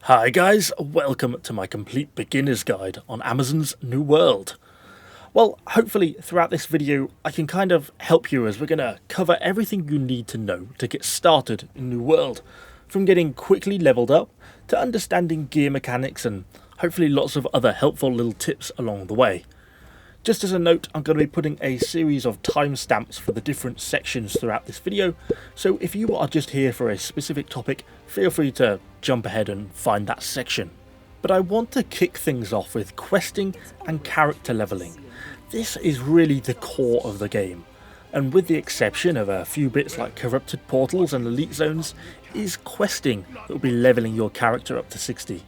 Hi guys, welcome to my complete beginner's guide on Amazon's New World. Well, hopefully throughout this video I can kind of help you as we're going to cover everything you need to know to get started in New World. From getting quickly leveled up to understanding gear mechanics and hopefully lots of other helpful little tips along the way. Just as a note, I'm going to be putting a series of timestamps for the different sections throughout this video, so if you are just here for a specific topic, feel free to jump ahead and find that section. But I want to kick things off with questing and character leveling. This is really the core of the game, and with the exception of a few bits like corrupted portals and elite zones, it is questing that will be leveling your character up to 60.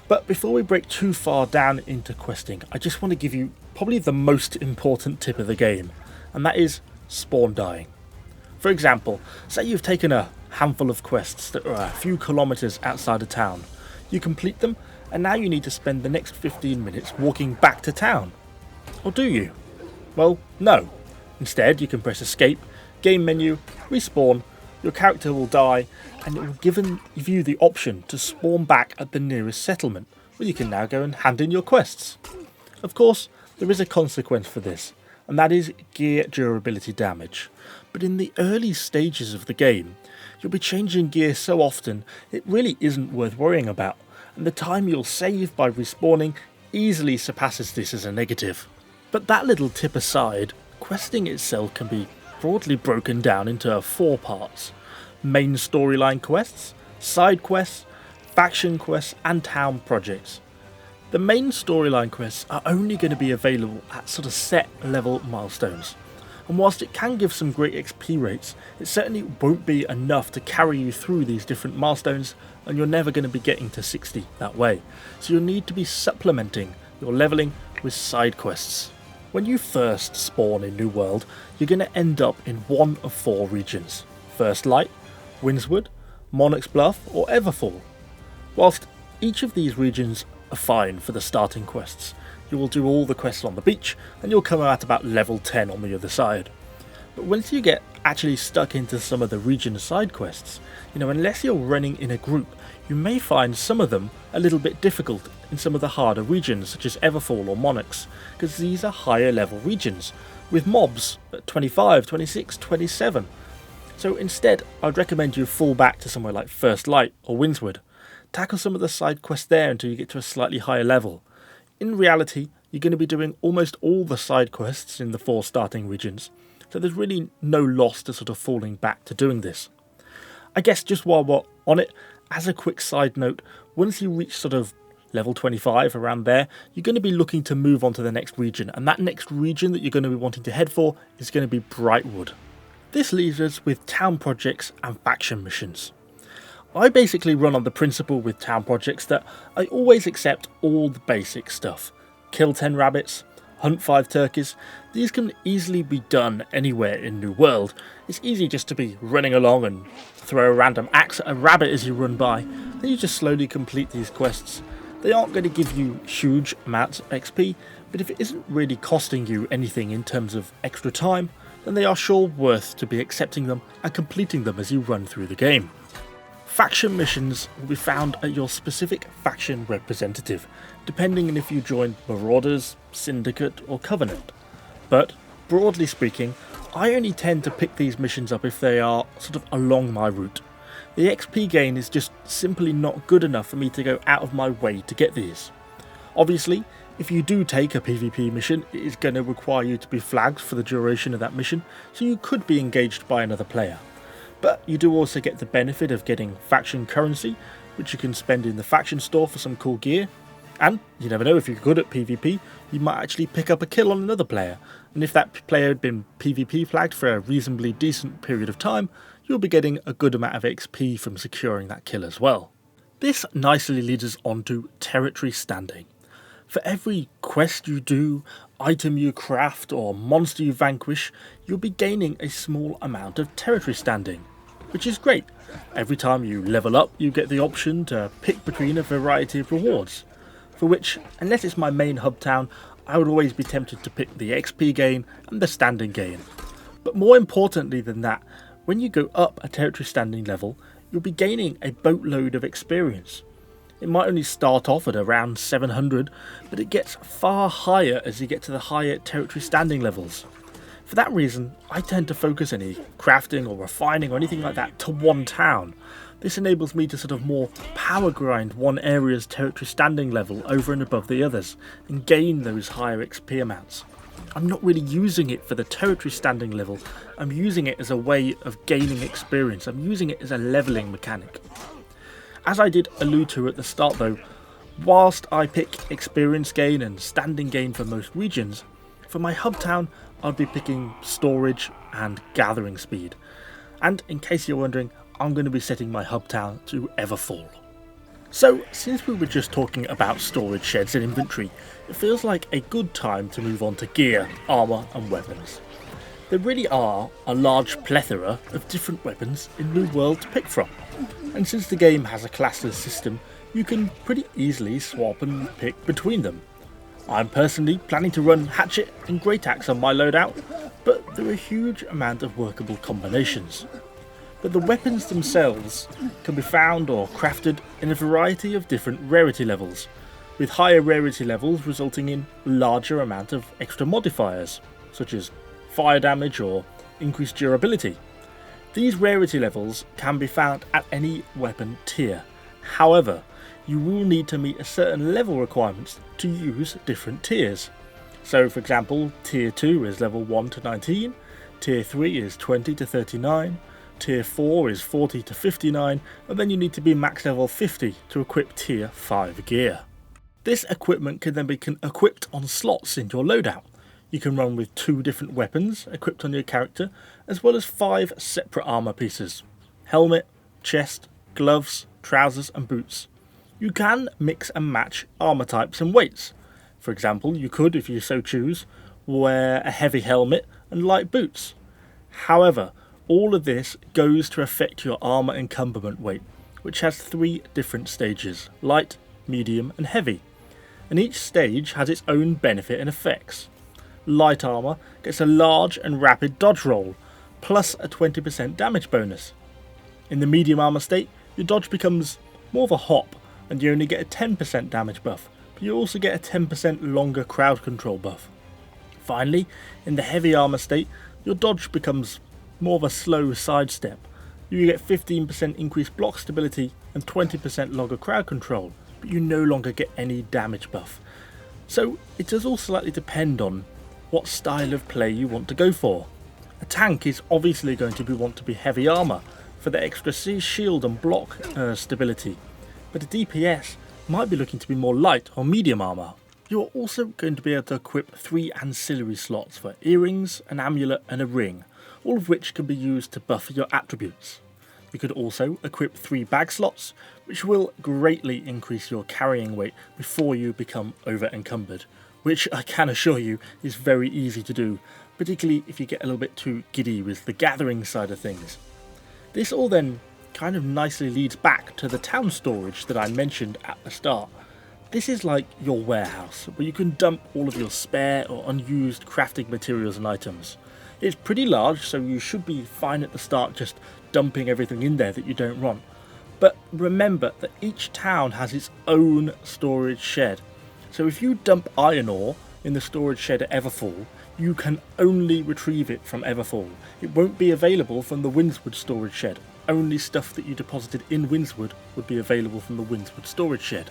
But before we break too far down into questing, I just want to give you probably the most important tip of the game, and that is spawn dying. For example, say you've taken a handful of quests that are a few kilometers outside of town. You complete them, and now you need to spend the next 15 minutes walking back to town. Or do you? Well, no. Instead, you can press escape, game menu, respawn, your character will die, and it will give you the option to spawn back at the nearest settlement, where you can now go and hand in your quests. Of course, there is a consequence for this, and that is gear durability damage. But in the early stages of the game, you'll be changing gear so often it really isn't worth worrying about, and the time you'll save by respawning easily surpasses this as a negative. But that little tip aside, questing itself can be broadly broken down into 4 parts: main storyline quests, side quests, faction quests, and town projects. The main storyline quests are only going to be available at sort of set level milestones, and whilst it can give some great XP rates, it certainly won't be enough to carry you through these different milestones, and you're never going to be getting to 60 that way, so you'll need to be supplementing your leveling with side quests. When you first spawn in New World, you're going to end up in one of 4 regions: First Light, Windswood, Monarch's Bluff, or Everfall. Whilst each of these regions are fine for the starting quests, you will do all the quests on the beach and you'll come out about level 10 on the other side. But once you get actually stuck into some of the region side quests, unless you're running in a group, you may find some of them a little bit difficult in some of the harder regions such as Everfall or Monarchs, because these are higher level regions with mobs at 25, 26, 27. So instead, I'd recommend you fall back to somewhere like First Light or Windswood. Tackle some of the side quests there until you get to a slightly higher level. In reality, you're going to be doing almost all the side quests in the 4 starting regions, so there's really no loss to sort of falling back to doing this. I guess just while we're on it, as a quick side note, once you reach sort of level 25, around there, you're going to be looking to move on to the next region, and that next region that you're going to be wanting to head for is going to be Brightwood. This leaves us with town projects and faction missions. I basically run on the principle with town projects that I always accept all the basic stuff. Kill 10 rabbits, hunt 5 turkeys. These can easily be done anywhere in New World. It's easy just to be running along and throw a random axe at a rabbit as you run by, then you just slowly complete these quests. They aren't going to give you huge amounts of XP, but if it isn't really costing you anything in terms of extra time, then they are sure worth to be accepting them and completing them as you run through the game. Faction missions will be found at your specific faction representative, depending on if you join Marauders, Syndicate or Covenant. But, broadly speaking, I only tend to pick these missions up if they are sort of along my route. The XP gain is just simply not good enough for me to go out of my way to get these. Obviously, if you do take a PvP mission, it is going to require you to be flagged for the duration of that mission, so you could be engaged by another player. But you do also get the benefit of getting faction currency, which you can spend in the faction store for some cool gear. And you never know, if you're good at PvP, you might actually pick up a kill on another player. And if that player had been PvP flagged for a reasonably decent period of time, you'll be getting a good amount of XP from securing that kill as well. This nicely leads us on to territory standing. For every quest you do, item you craft or monster you vanquish, you'll be gaining a small amount of territory standing, which is great. Every time you level up, you get the option to pick between a variety of rewards, for which, unless it's my main hub town, I would always be tempted to pick the XP gain and the standing gain. But more importantly than that, when you go up a territory standing level, you'll be gaining a boatload of experience. It might only start off at around 700, but it gets far higher as you get to the higher territory standing levels. For that reason, I tend to focus any crafting or refining or anything like that to one town. This enables me to sort of more power grind one area's territory standing level over and above the others, and gain those higher XP amounts. I'm not really using it for the territory standing level, I'm using it as a way of gaining experience, I'm using it as a levelling mechanic. As I did allude to at the start though, whilst I pick experience gain and standing gain for most regions, for my hub town I'll be picking storage and gathering speed. And in case you're wondering, I'm going to be setting my hub town to Everfall. So, since we were just talking about storage sheds and inventory, it feels like a good time to move on to gear, armour and weapons. There really are a large plethora of different weapons in New World to pick from, and since the game has a classless system, you can pretty easily swap and pick between them. I'm personally planning to run Hatchet and Great Axe on my loadout, but there are a huge amount of workable combinations. But the weapons themselves can be found or crafted in a variety of different rarity levels, with higher rarity levels resulting in larger amount of extra modifiers, such as fire damage or increased durability. These rarity levels can be found at any weapon tier. However, you will need to meet a certain level requirements to use different tiers. So for example, tier 2 is level 1 to 19, tier 3 is 20 to 39, tier 4 is 40 to 59, and then you need to be max level 50 to equip tier 5 gear. This equipment can then be equipped on slots in your loadout. You can run with 2 different weapons equipped on your character, as well as 5 separate armour pieces: helmet, chest, gloves, trousers and boots. You can mix and match armour types and weights. For example, you could, if you so choose, wear a heavy helmet and light boots. However, all of this goes to affect your armour encumberment weight, which has 3 different stages: light, medium and heavy, and each stage has its own benefit and effects. Light armour gets a large and rapid dodge roll, plus a 20% damage bonus. In the medium armour state, your dodge becomes more of a hop, and you only get a 10% damage buff, but you also get a 10% longer crowd control buff. Finally, in the heavy armour state, your dodge becomes more of a slow sidestep. You get 15% increased block stability and 20% longer crowd control, but you no longer get any damage buff. So it does all slightly depend on what style of play you want to go for. A tank is obviously going to want to be heavy armour for the extra shield and block stability, but a DPS might be looking to be more light or medium armour. You are also going to be able to equip 3 ancillary slots for earrings, an amulet and a ring, all of which can be used to buff your attributes. You could also equip 3 bag slots, which will greatly increase your carrying weight before you become over encumbered, which I can assure you is very easy to do, particularly if you get a little bit too giddy with the gathering side of things. This all then kind of nicely leads back to the town storage that I mentioned at the start. This is like your warehouse, where you can dump all of your spare or unused crafting materials and items. It's pretty large, so you should be fine at the start just dumping everything in there that you don't want. But remember that each town has its own storage shed. So if you dump iron ore in the storage shed at Everfall, you can only retrieve it from Everfall. It won't be available from the Windswood storage shed. Only stuff that you deposited in Windswood would be available from the Windswood storage shed.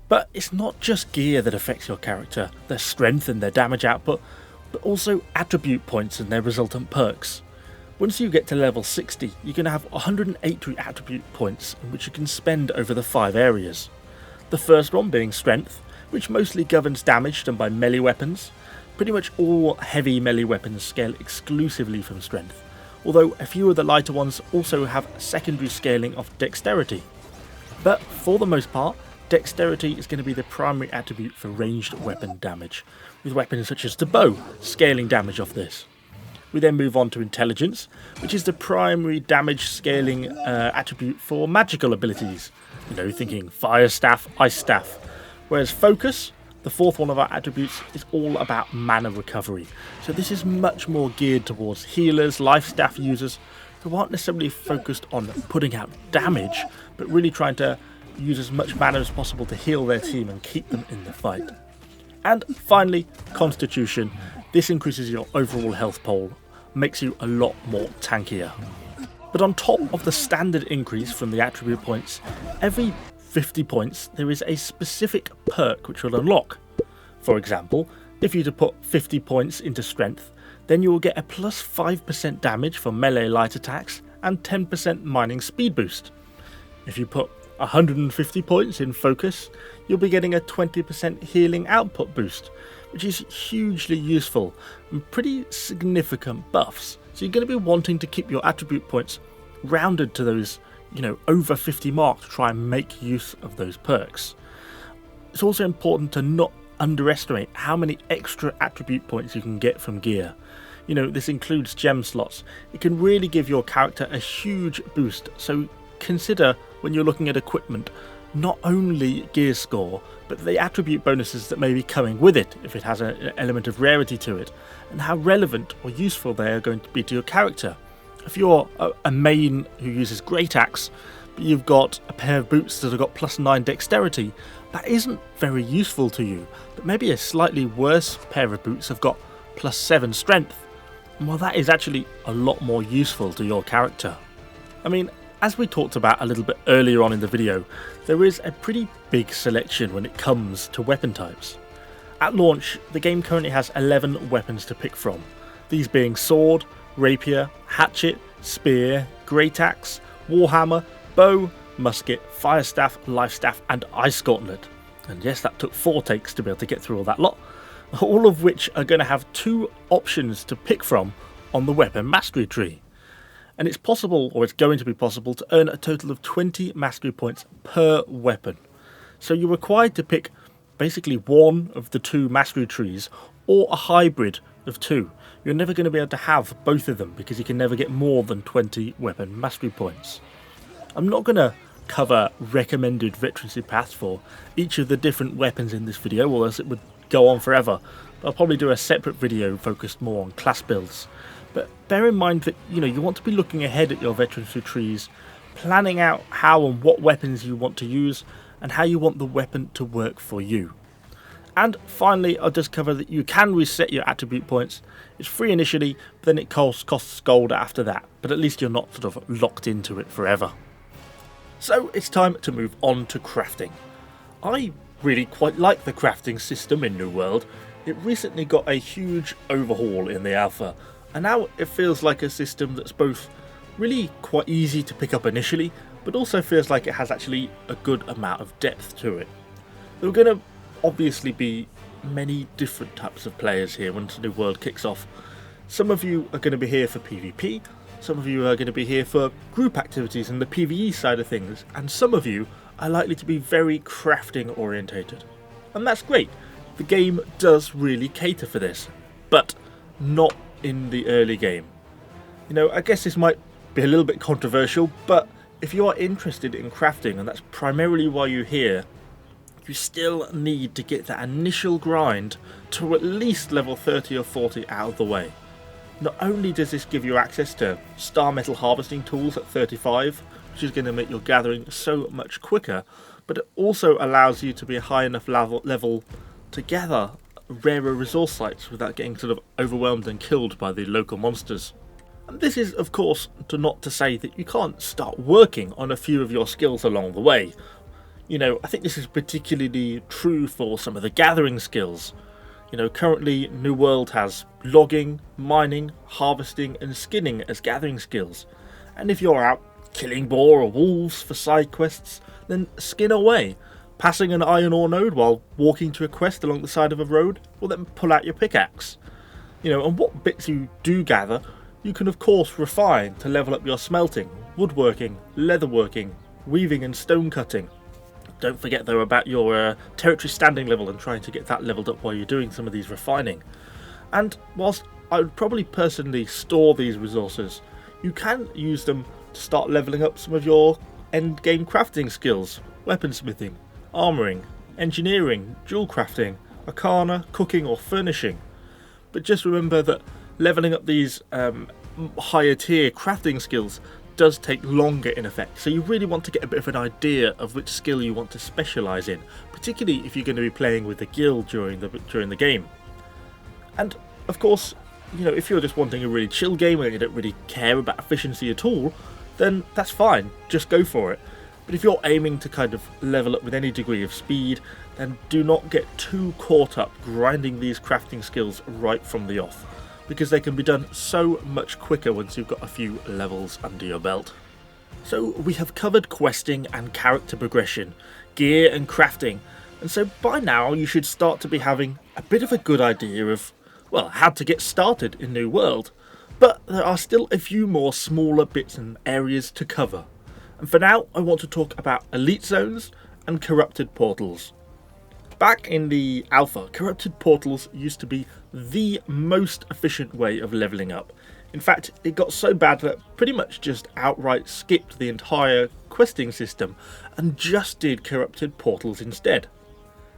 But it's not just gear that affects your character, their strength and their damage output, but also attribute points and their resultant perks. Once you get to level 60, you're going to have 180 attribute points in which you can spend over the 5 areas. The first one being strength, which mostly governs damage done by melee weapons. Pretty much all heavy melee weapons scale exclusively from strength, although a few of the lighter ones also have secondary scaling of dexterity. But for the most part, dexterity is going to be the primary attribute for ranged weapon damage, with weapons such as the bow scaling damage off this. We then move on to intelligence, which is the primary damage scaling attribute for magical abilities, thinking fire staff, ice staff, whereas focus, the fourth one of our attributes, is all about mana recovery. So this is much more geared towards healers, life staff users who aren't necessarily focused on putting out damage, but really trying to use as much mana as possible to heal their team and keep them in the fight. And finally, Constitution. This increases your overall health pool, makes you a lot more tankier. But on top of the standard increase from the attribute points, every 50 points there is a specific perk which will unlock. For example, if you were to put 50 points into strength, then you will get a plus 5% damage for melee light attacks and 10% mining speed boost. If you put 150 points in focus, you'll be getting a 20% healing output boost, which is hugely useful and pretty significant buffs. So you're going to be wanting to keep your attribute points rounded to those, over 50 mark to try and make use of those perks. It's also important to not underestimate how many extra attribute points you can get from gear. This includes gem slots. It can really give your character a huge boost, so consider when you're looking at equipment not only gear score, but the attribute bonuses that may be coming with it if it has an element of rarity to it, and how relevant or useful they are going to be to your character. If you're a main who uses Great Axe, but you've got a pair of boots that have got plus 9 dexterity, that isn't very useful to you, but maybe a slightly worse pair of boots have got plus 7 strength. Well, that is actually a lot more useful to your character. I mean, as we talked about a little bit earlier on in the video, there is a pretty big selection when it comes to weapon types. At launch, the game currently has 11 weapons to pick from, these being sword, rapier, hatchet, spear, great axe, warhammer, bow, musket, fire staff, life staff and ice gauntlet. And yes, that took 4 takes to be able to get through all that lot, all of which are going to have 2 options to pick from on the weapon mastery tree. And it's possible, or it's going to be possible, to earn a total of 20 mastery points per weapon. So you're required to pick basically one of the 2 mastery trees or a hybrid of 2. You're never going to be able to have both of them because you can never get more than 20 weapon mastery points. I'm not going to cover recommended veterancy paths for each of the different weapons in this video, or else it would go on forever. But I'll probably do a separate video focused more on class builds. But bear in mind that you want to be looking ahead at your veterancy trees, planning out how and what weapons you want to use and how you want the weapon to work for you. And finally, I'll just cover that you can reset your attribute points. It's free initially, but then it costs gold after that, but at least you're not sort of locked into it forever. So it's time to move on to crafting. I really quite like the crafting system in New World. It recently got a huge overhaul in the alpha, and now it feels like a system that's both really quite easy to pick up initially, but also feels like it has actually a good amount of depth to it. There are going to obviously be many different types of players here once the New World kicks off. Some of you are going to be here for PvP, some of you are going to be here for group activities and the PvE side of things, and some of you are likely to be very crafting orientated. And that's great. The game does really cater for this, but not in the early game. I guess this might be a little bit controversial, but if you are interested in crafting and that's primarily why you're here, you still need to get that initial grind to at least level 30 or 40 out of the way. Not only does this give you access to star metal harvesting tools at 35, which is going to make your gathering so much quicker, but it also allows you to be a high enough level to gather rarer resource sites without getting sort of overwhelmed and killed by the local monsters. And this is of course not to say that you can't start working on a few of your skills along the way. I think this is particularly true for some of the gathering skills. Currently New World has logging, mining, harvesting and skinning as gathering skills. And if you're out killing boar or wolves for side quests, then skin away. Passing an iron ore node while walking to a quest along the side of a road, well then pull out your pickaxe. And what bits you do gather, you can of course refine to level up your smelting, woodworking, leatherworking, weaving and stone cutting. Don't forget though about your territory standing level and trying to get that leveled up while you're doing some of these refining. And whilst I would probably personally store these resources, you can use them to start leveling up some of your end game crafting skills, weaponsmithing, armouring, engineering, jewel crafting, arcana, cooking or furnishing. But just remember that leveling up these higher tier crafting skills does take longer in effect, so you really want to get a bit of an idea of which skill you want to specialise in, particularly if you're going to be playing with the guild during the game. And of course, you know, if you're just wanting a really chill game where you don't really care about efficiency at all, then that's fine, just go for it. But if you're aiming to kind of level up with any degree of speed, then do not get too caught up grinding these crafting skills right from the off, because they can be done so much quicker once you've got a few levels under your belt. So we have covered questing and character progression, gear and crafting, and so by now you should start to be having a bit of a good idea of, well, how to get started in New World. But there are still a few more smaller bits and areas to cover. And for now, I want to talk about elite zones and corrupted portals. Back in the alpha, corrupted portals used to be the most efficient way of leveling up. In fact, it got so bad that pretty much just outright skipped the entire questing system and just did corrupted portals instead.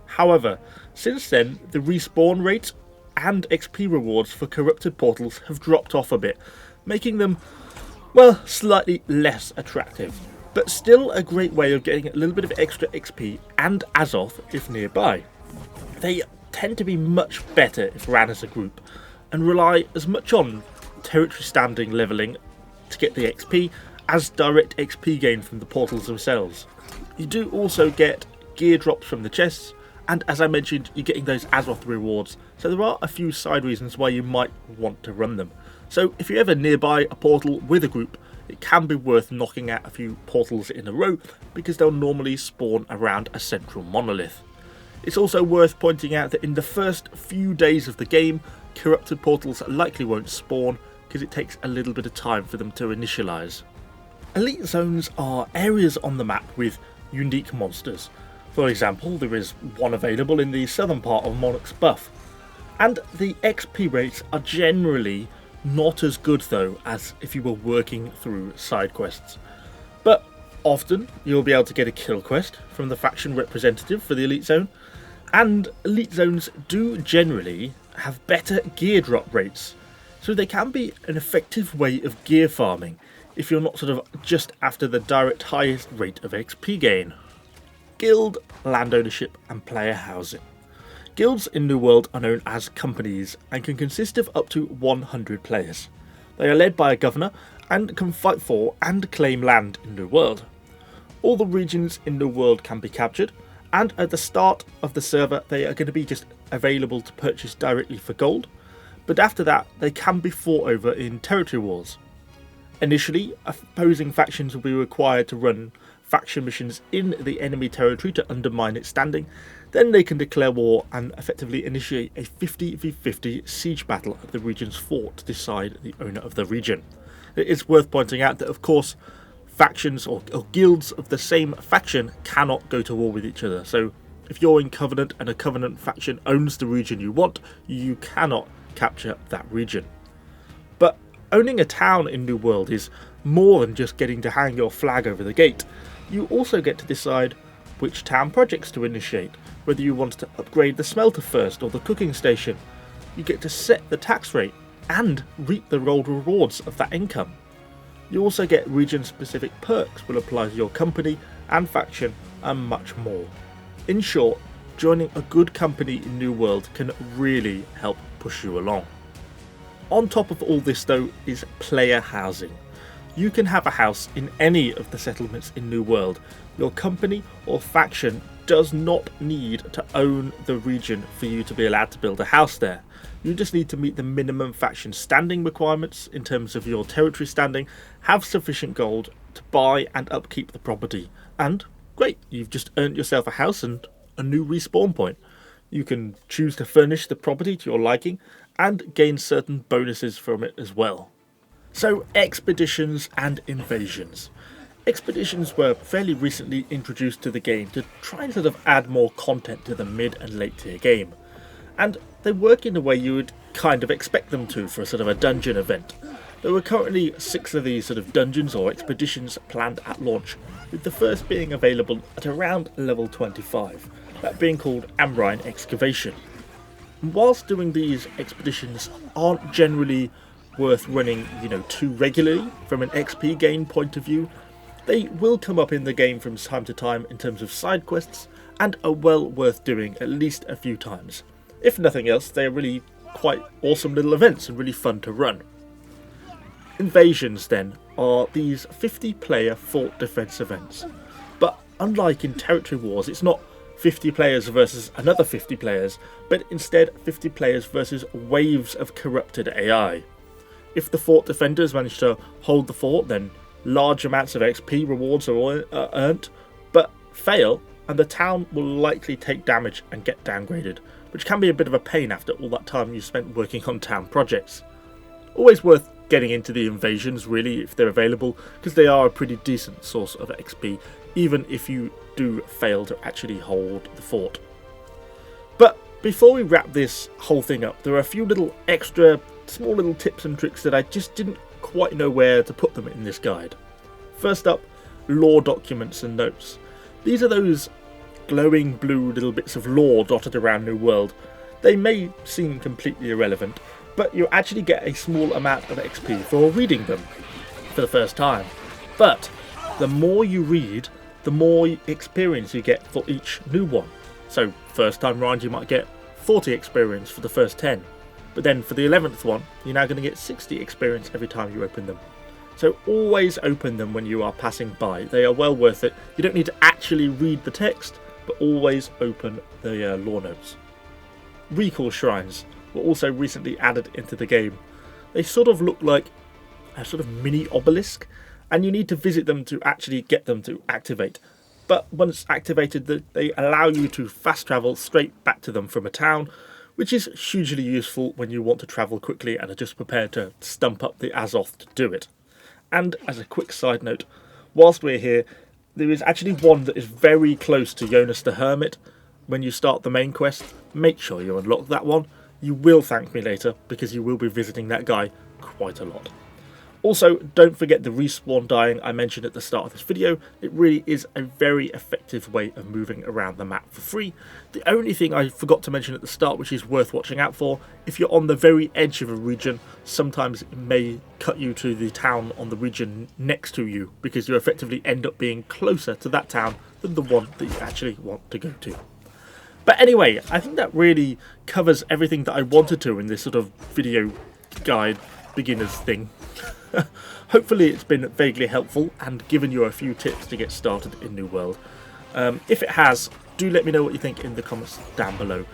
However, since then, the respawn rate and XP rewards for corrupted portals have dropped off a bit, making them, well, slightly less attractive. But still a great way of getting a little bit of extra XP and Azoth if nearby. They tend to be much better if ran as a group, and rely as much on territory standing levelling to get the XP as direct XP gain from the portals themselves. You do also get gear drops from the chests, and as I mentioned, you're getting those Azoth rewards, so there are a few side reasons why you might want to run them. So if you're ever nearby a portal with a group, it can be worth knocking out a few portals in a row, because they'll normally spawn around a central monolith. It's also worth pointing out that in the first few days of the game, corrupted portals likely won't spawn, because it takes a little bit of time for them to initialise. Elite zones are areas on the map with unique monsters. For example, there is one available in the southern part of Monarch's Buff, and the XP rates are generally not as good though as if you were working through side quests. But often you'll be able to get a kill quest from the faction representative for the elite zone, and elite zones do generally have better gear drop rates, so they can be an effective way of gear farming if you're not sort of just after the direct highest rate of XP gain. Guild, land ownership and player housing. Guilds in New World are known as companies and can consist of up to 100 players. They are led by a governor and can fight for and claim land in New World. All the regions in New World can be captured, and at the start of the server they are going to be just available to purchase directly for gold, but after that they can be fought over in territory wars. Initially, opposing factions will be required to run faction missions in the enemy territory to undermine its standing. Then they can declare war and effectively initiate a 50v50 siege battle at the region's fort to decide the owner of the region. It is worth pointing out that of course factions or guilds of the same faction cannot go to war with each other, so if you're in Covenant and a Covenant faction owns the region you want, you cannot capture that region. But owning a town in New World is more than just getting to hang your flag over the gate. You also get to decide which town projects to initiate, whether you want to upgrade the smelter first or the cooking station. You get to set the tax rate and reap the rolled rewards of that income. You also get region specific perks will apply to your company and faction and much more. In short, joining a good company in New World can really help push you along. On top of all this though is player housing. You can have a house in any of the settlements in New World. Your company or faction does not need to own the region for you to be allowed to build a house there. You just need to meet the minimum faction standing requirements in terms of your territory standing, have sufficient gold to buy and upkeep the property, and great, you've just earned yourself a house and a new respawn point. You can choose to furnish the property to your liking and gain certain bonuses from it as well. So, expeditions and invasions. Expeditions were fairly recently introduced to the game to try and sort of add more content to the mid and late tier game. And they work in the way you would kind of expect them to for a sort of a dungeon event. There were currently 6 of these sort of dungeons or expeditions planned at launch, with the first being available at around level 25, that being called Amrine Excavation. And whilst doing these expeditions aren't generally worth running, too regularly from an XP gain point of view. They will come up in the game from time to time in terms of side quests, and are well worth doing at least a few times. If nothing else, they are really quite awesome little events and really fun to run. Invasions then are these 50-player fort defense events, but unlike in territory wars, it's not 50 players versus another 50 players, but instead 50 players versus waves of corrupted AI. If the fort defenders manage to hold the fort, then large amounts of XP rewards are earned, but fail and the town will likely take damage and get downgraded, which can be a bit of a pain after all that time you spent working on town projects. Always worth getting into the invasions really if they're available, because they are a pretty decent source of XP, even if you do fail to actually hold the fort. But before we wrap this whole thing up, there are a few little extra small little tips and tricks that I just didn't quite know where to put them in this guide. First up, lore documents and notes. These are those glowing blue little bits of lore dotted around New World. They may seem completely irrelevant, but you actually get a small amount of XP for reading them for the first time. But the more you read, the more experience you get for each new one. So first time round you might get 40 experience for the first 10, but then for the 11th one you're now going to get 60 experience every time you open them. So always open them when you are passing by. They are well worth it. You don't need to actually read the text, but always open the lore notes. Recall shrines were also recently added into the game. They sort of look like a sort of mini obelisk, and you need to visit them to actually get them to activate. But once activated, they allow you to fast travel straight back to them from a town, which is hugely useful when you want to travel quickly and are just prepared to stump up the Azoth to do it. And as a quick side note, whilst we're here, there is actually one that is very close to Jonas the Hermit. When you start the main quest, make sure you unlock that one. You will thank me later, because you will be visiting that guy quite a lot. Also, don't forget the respawn dying I mentioned at the start of this video. It really is a very effective way of moving around the map for free. The only thing I forgot to mention at the start, which is worth watching out for, if you're on the very edge of a region, sometimes it may cut you to the town on the region next to you, because you effectively end up being closer to that town than the one that you actually want to go to. But anyway, I think that really covers everything that I wanted to in this sort of video guide beginners thing. Hopefully it's been vaguely helpful and given you a few tips to get started in New World. If it has, do let me know what you think in the comments down below.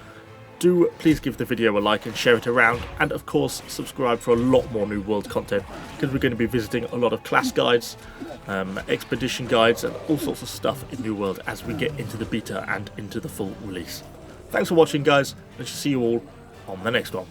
Do please give the video a like and share it around, and of course subscribe for a lot more New World content, because we're going to be visiting a lot of class guides, expedition guides and all sorts of stuff in New World as we get into the beta and into the full release. Thanks for watching guys, and I shall see you all on the next one.